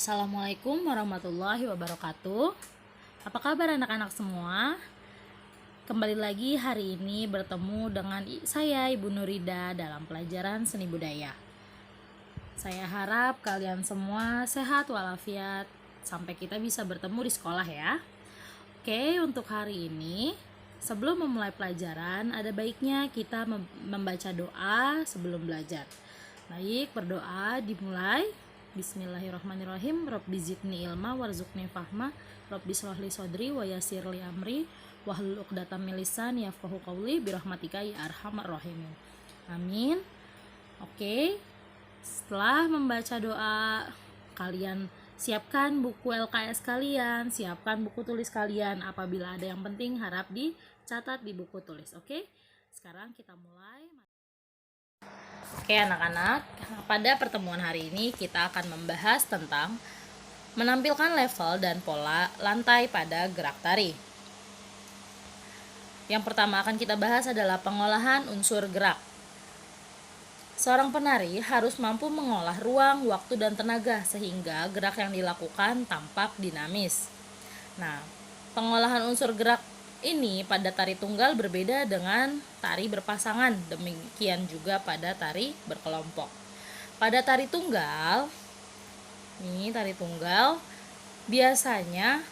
Assalamualaikum warahmatullahi wabarakatuh. Apa kabar anak-anak semua? Kembali lagi hari ini bertemu dengan saya Ibu Nurida dalam pelajaran seni budaya. Saya harap kalian semua sehat walafiat sampai kita bisa bertemu di sekolah ya. Oke, untuk hari ini sebelum memulai pelajaran ada baiknya kita membaca doa sebelum belajar. Baik, berdoa dimulai. Bismillahirrahmanirrahim. Rabbi zidni ilma warzuqni fahma. Rabbi shrah li sodri wa yassir li amri wahlul 'uqdatam min lisani yafqahu qawli birahmatika ya arhamar rahimin. Amin. Oke. Setelah membaca doa, kalian siapkan buku LKS kalian, siapkan buku tulis kalian. Apabila ada yang penting harap dicatat di buku tulis. Oke? Sekarang kita mulai. Oke anak-anak, pada pertemuan hari ini kita akan membahas tentang menampilkan level dan pola lantai pada gerak tari. Yang pertama akan kita bahas adalah pengolahan unsur gerak. Seorang penari harus mampu mengolah ruang, waktu, dan tenaga sehingga gerak yang dilakukan tampak dinamis. Nah, pengolahan unsur gerak ini pada tari tunggal berbeda dengan tari berpasangan, demikian juga pada tari berkelompok. Pada tari tunggal, biasanya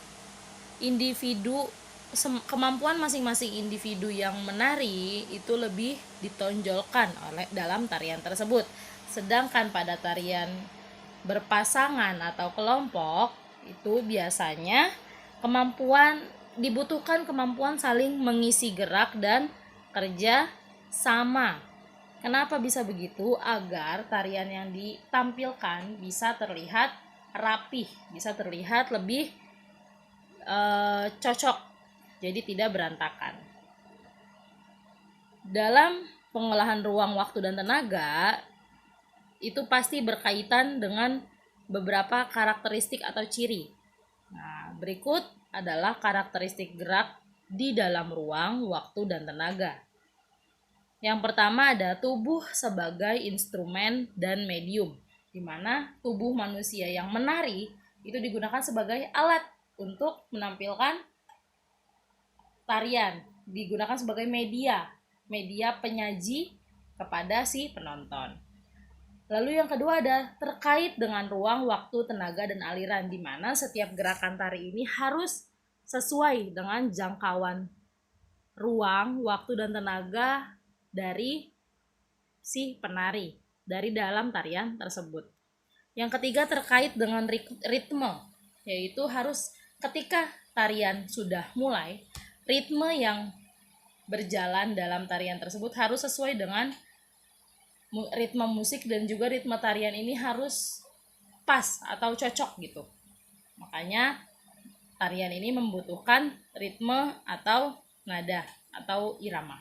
kemampuan masing-masing individu yang menari itu lebih ditonjolkan dalam tarian tersebut. Sedangkan pada tarian berpasangan atau kelompok itu biasanya dibutuhkan kemampuan saling mengisi gerak dan kerja sama. Kenapa bisa begitu? Agar tarian yang ditampilkan bisa terlihat rapih, bisa terlihat lebih cocok, jadi tidak berantakan. Dalam pengolahan ruang, waktu, dan tenaga itu pasti berkaitan dengan beberapa karakteristik atau ciri. Nah, berikut adalah karakteristik gerak di dalam ruang, waktu, dan tenaga. Yang pertama ada tubuh sebagai instrumen dan medium, di mana tubuh manusia yang menari itu digunakan sebagai alat untuk menampilkan tarian, digunakan sebagai media penyaji kepada si penonton. Lalu yang kedua ada terkait dengan ruang, waktu, tenaga, dan aliran, di mana setiap gerakan tari ini harus sesuai dengan jangkauan ruang, waktu, dan tenaga dari si penari dari dalam tarian tersebut. Yang ketiga terkait dengan ritme, yaitu harus ketika tarian sudah mulai, ritme yang berjalan dalam tarian tersebut harus sesuai dengan ritme musik, dan juga ritme tarian ini harus pas atau cocok gitu. Makanya tarian ini membutuhkan ritme atau nada atau irama.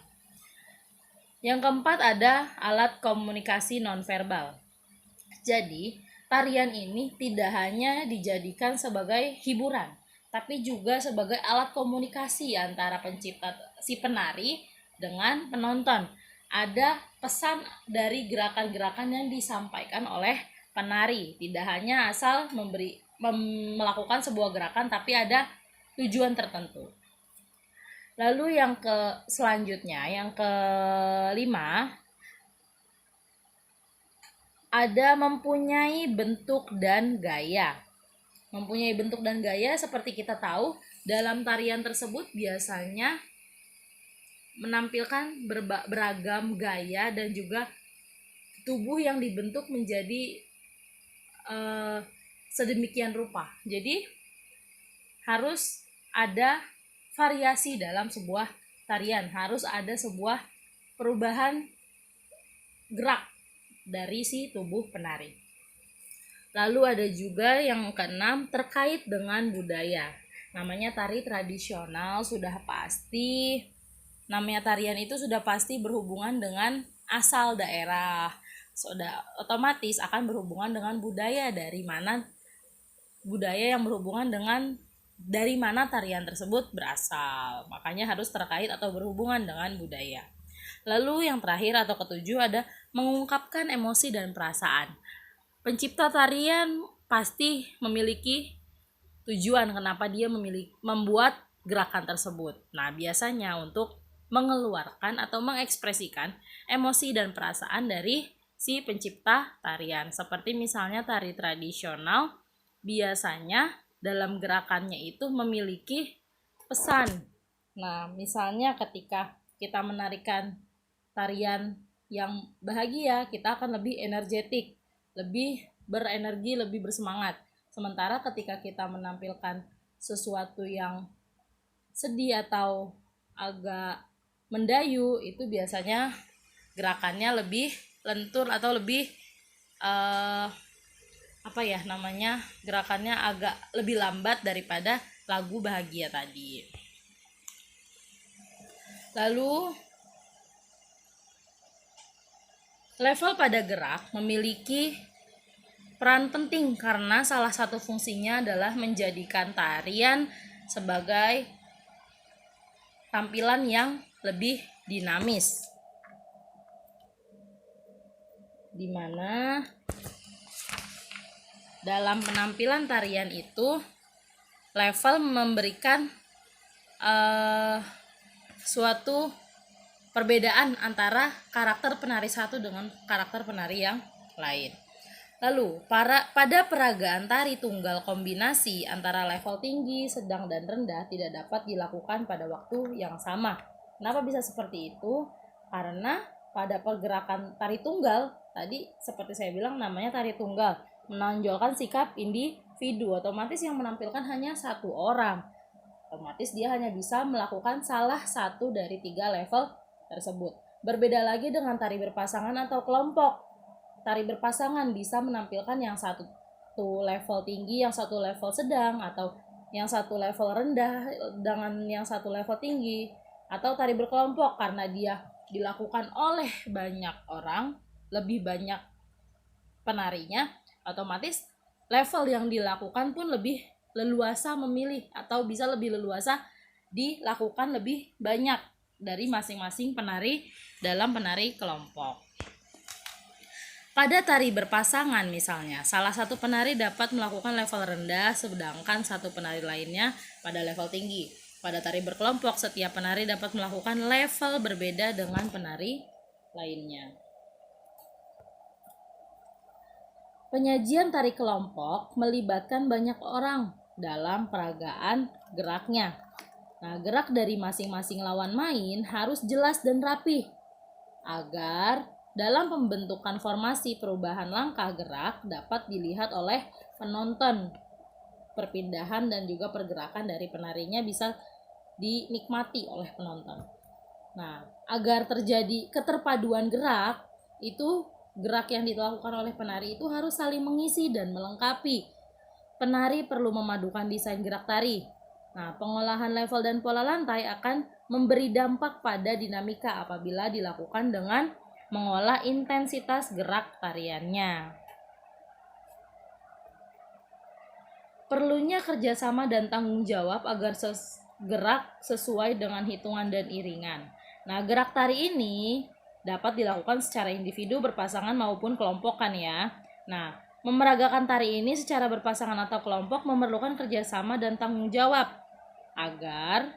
Yang keempat ada alat komunikasi nonverbal. Jadi, tarian ini tidak hanya dijadikan sebagai hiburan, tapi juga sebagai alat komunikasi antara pencipta si penari dengan penonton. Ada pesan dari gerakan-gerakan yang disampaikan oleh penari, tidak hanya asal melakukan sebuah gerakan, tapi ada tujuan tertentu. Lalu yang selanjutnya, yang kelima, ada mempunyai bentuk dan gaya. Mempunyai bentuk dan gaya seperti kita tahu, dalam tarian tersebut biasanya menampilkan beragam gaya dan juga tubuh yang dibentuk menjadi sedemikian rupa. Jadi harus ada variasi dalam sebuah tarian, harus ada sebuah perubahan gerak dari si tubuh penari. Lalu ada juga yang keenam terkait dengan budaya. Namanya tari tradisional sudah pasti, namanya tarian itu sudah pasti berhubungan dengan asal daerah. Sudah otomatis akan berhubungan dengan budaya, budaya yang berhubungan dengan dari mana tarian tersebut berasal. Makanya harus terkait atau berhubungan dengan budaya. Lalu yang terakhir atau ketujuh ada mengungkapkan emosi dan perasaan. Pencipta tarian pasti memiliki tujuan kenapa dia membuat gerakan tersebut. Nah, biasanya untuk mengeluarkan atau mengekspresikan emosi dan perasaan dari si pencipta tarian. Seperti misalnya tari tradisional, biasanya dalam gerakannya itu memiliki pesan. Nah, misalnya ketika kita menarikan tarian yang bahagia, kita akan lebih energetik, lebih berenergi, lebih bersemangat. Sementara ketika kita menampilkan sesuatu yang sedih atau agak mendayu, itu biasanya gerakannya lebih lentur atau lebih gerakannya agak lebih lambat daripada lagu bahagia tadi. Lalu level pada gerak memiliki peran penting karena salah satu fungsinya adalah menjadikan tarian sebagai tampilan yang lebih dinamis, di mana dalam penampilan tarian itu level memberikan suatu perbedaan antara karakter penari satu dengan karakter penari yang lain. Lalu, pada peragaan tari tunggal kombinasi antara level tinggi, sedang, dan rendah tidak dapat dilakukan pada waktu yang sama. Kenapa bisa seperti itu? Karena pada pergerakan tari tunggal, tadi seperti saya bilang namanya tari tunggal, menonjolkan sikap individu, otomatis yang menampilkan hanya satu orang. Otomatis dia hanya bisa melakukan salah satu dari 3 level tersebut. Berbeda lagi dengan tari berpasangan atau kelompok. Tari berpasangan bisa menampilkan yang satu level tinggi, yang satu level sedang, atau yang satu level rendah dengan yang satu level tinggi. Atau tari berkelompok karena dia dilakukan oleh banyak orang, lebih banyak penarinya, otomatis level yang dilakukan pun lebih leluasa memilih atau bisa lebih leluasa dilakukan lebih banyak dari masing-masing penari dalam penari kelompok. Pada tari berpasangan misalnya, salah satu penari dapat melakukan level rendah sedangkan satu penari lainnya pada level tinggi. Pada tari berkelompok, setiap penari dapat melakukan level berbeda dengan penari lainnya. Penyajian tari kelompok melibatkan banyak orang dalam peragaan geraknya. Nah, gerak dari masing-masing lawan main harus jelas dan rapi agar dalam pembentukan formasi perubahan langkah gerak dapat dilihat oleh penonton. Perpindahan dan juga pergerakan dari penarinya bisa dinikmati oleh penonton. Nah, agar terjadi keterpaduan gerak, itu gerak yang dilakukan oleh penari itu harus saling mengisi dan melengkapi. Penari perlu memadukan desain gerak tari. Nah, pengolahan level dan pola lantai akan memberi dampak pada dinamika apabila dilakukan dengan mengolah intensitas gerak tariannya. Perlunya kerjasama dan tanggung jawab agar gerak sesuai dengan hitungan dan iringan. Nah, gerak tari ini dapat dilakukan secara individu, berpasangan maupun kelompokan ya. Nah, memeragakan tari ini secara berpasangan atau kelompok memerlukan kerjasama dan tanggung jawab agar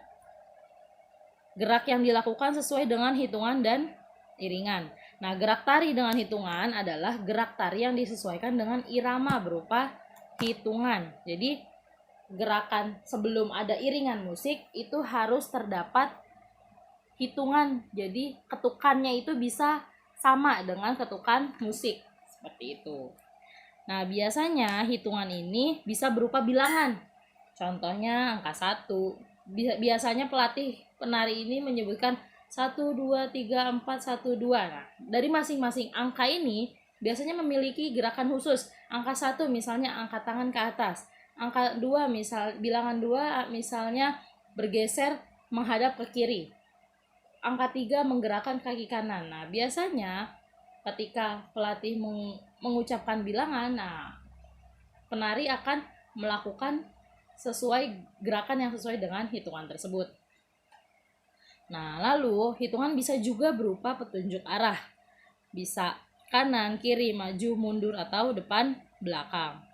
gerak yang dilakukan sesuai dengan hitungan dan iringan. Nah, gerak tari dengan hitungan adalah gerak tari yang disesuaikan dengan irama berupa hitungan. Jadi, gerakan sebelum ada iringan musik itu harus terdapat hitungan. Jadi, ketukannya itu bisa sama dengan ketukan musik. Seperti itu. Nah, biasanya hitungan ini bisa berupa bilangan. Contohnya angka 1. Biasanya pelatih penari ini menyebutkan 1, 2, 3, 4, 1, 2. Nah, dari masing-masing angka ini biasanya memiliki gerakan khusus. Angka 1 misalnya angkat tangan ke atas. Angka 2 bilangan 2 misalnya bergeser menghadap ke kiri. Angka 3 menggerakkan kaki kanan. Nah, biasanya ketika pelatih mengucapkan bilangan, nah penari akan melakukan sesuai gerakan yang sesuai dengan hitungan tersebut. Nah, lalu hitungan bisa juga berupa petunjuk arah. Bisa kanan, kiri, maju, mundur, atau depan, belakang.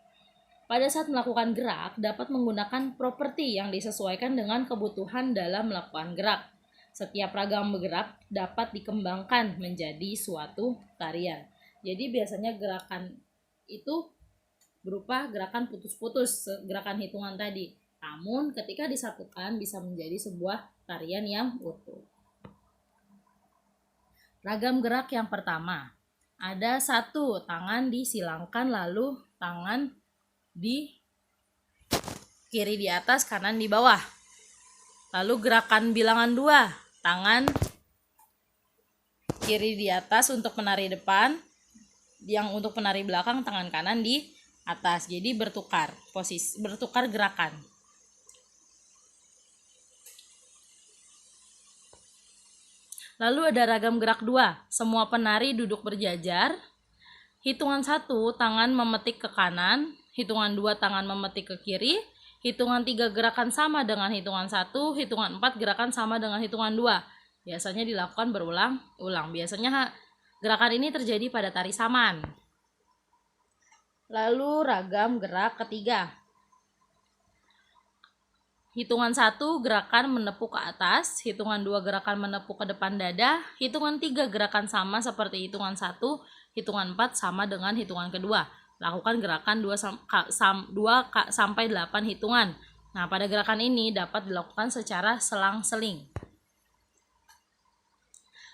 Pada saat melakukan gerak, dapat menggunakan properti yang disesuaikan dengan kebutuhan dalam melakukan gerak. Setiap ragam bergerak dapat dikembangkan menjadi suatu tarian. Jadi biasanya gerakan itu berupa gerakan putus-putus, gerakan hitungan tadi. Namun ketika disatukan bisa menjadi sebuah tarian yang utuh. Ragam gerak yang pertama. Ada satu, tangan disilangkan lalu tangan di kiri di atas, kanan di bawah. Lalu gerakan bilangan 2, tangan kiri di atas untuk penari depan, yang untuk penari belakang tangan kanan di atas. Jadi bertukar posisi, bertukar gerakan. Lalu ada ragam gerak 2, semua penari duduk berjajar. Hitungan 1, tangan memetik ke kanan. Hitungan 2, tangan memetik ke kiri. Hitungan 3, gerakan sama dengan hitungan 1. Hitungan 4, gerakan sama dengan hitungan 2. Biasanya dilakukan berulang-ulang. Biasanya gerakan ini terjadi pada tari saman. Lalu ragam gerak ketiga. Hitungan 1, gerakan menepuk ke atas. Hitungan 2, gerakan menepuk ke depan dada. Hitungan 3, gerakan sama seperti hitungan 1. Hitungan 4 sama dengan hitungan kedua. Lakukan gerakan 2 sampai 8 hitungan. Nah, pada gerakan ini dapat dilakukan secara selang-seling.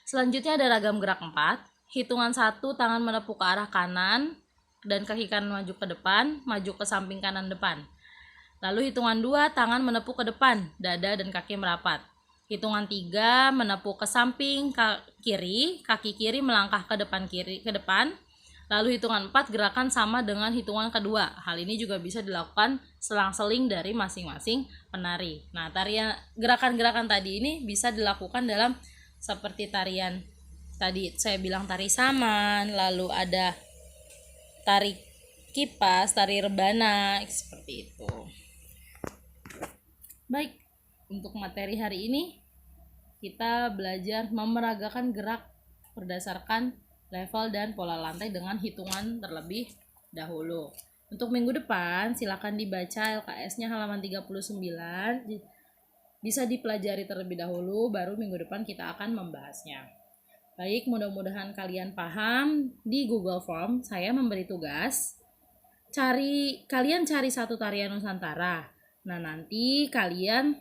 Selanjutnya ada ragam gerak 4. Hitungan 1, tangan menepuk ke arah kanan dan kaki kanan maju ke depan, maju ke samping kanan depan. Lalu hitungan 2, tangan menepuk ke depan, dada dan kaki merapat. Hitungan 3, menepuk ke samping kiri, kaki kiri melangkah ke depan. Lalu hitungan 4, gerakan sama dengan hitungan kedua. Hal ini juga bisa dilakukan selang-seling dari masing-masing penari. Nah, gerakan-gerakan tadi ini bisa dilakukan dalam seperti tarian tadi saya bilang tari saman, lalu ada tari kipas, tari rebana, seperti itu. Baik, untuk materi hari ini kita belajar memeragakan gerak berdasarkan level dan pola lantai dengan hitungan terlebih dahulu. Untuk minggu depan silakan dibaca LKS-nya halaman 39. Bisa dipelajari terlebih dahulu, baru minggu depan kita akan membahasnya. Baik, mudah-mudahan kalian paham. Di Google Form saya memberi tugas kalian cari satu tarian Nusantara. Nah, nanti kalian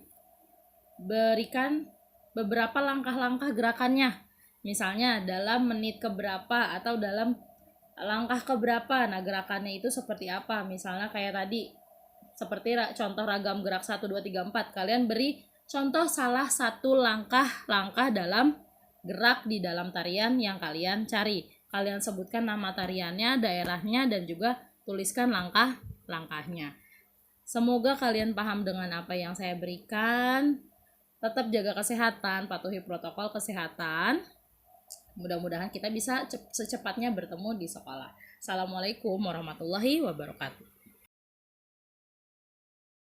berikan beberapa langkah-langkah gerakannya. Misalnya dalam menit keberapa atau dalam langkah keberapa. Nah, gerakannya itu seperti apa? Misalnya kayak tadi, seperti contoh ragam gerak 1, 2, 3, 4. Kalian beri contoh salah satu langkah-langkah dalam gerak di dalam tarian yang kalian cari. Kalian sebutkan nama tariannya, daerahnya, dan juga tuliskan langkah-langkahnya. Semoga kalian paham dengan apa yang saya berikan. Tetap jaga kesehatan, patuhi protokol kesehatan. Mudah-mudahan kita bisa secepatnya bertemu di sekolah. Assalamualaikum warahmatullahi wabarakatuh.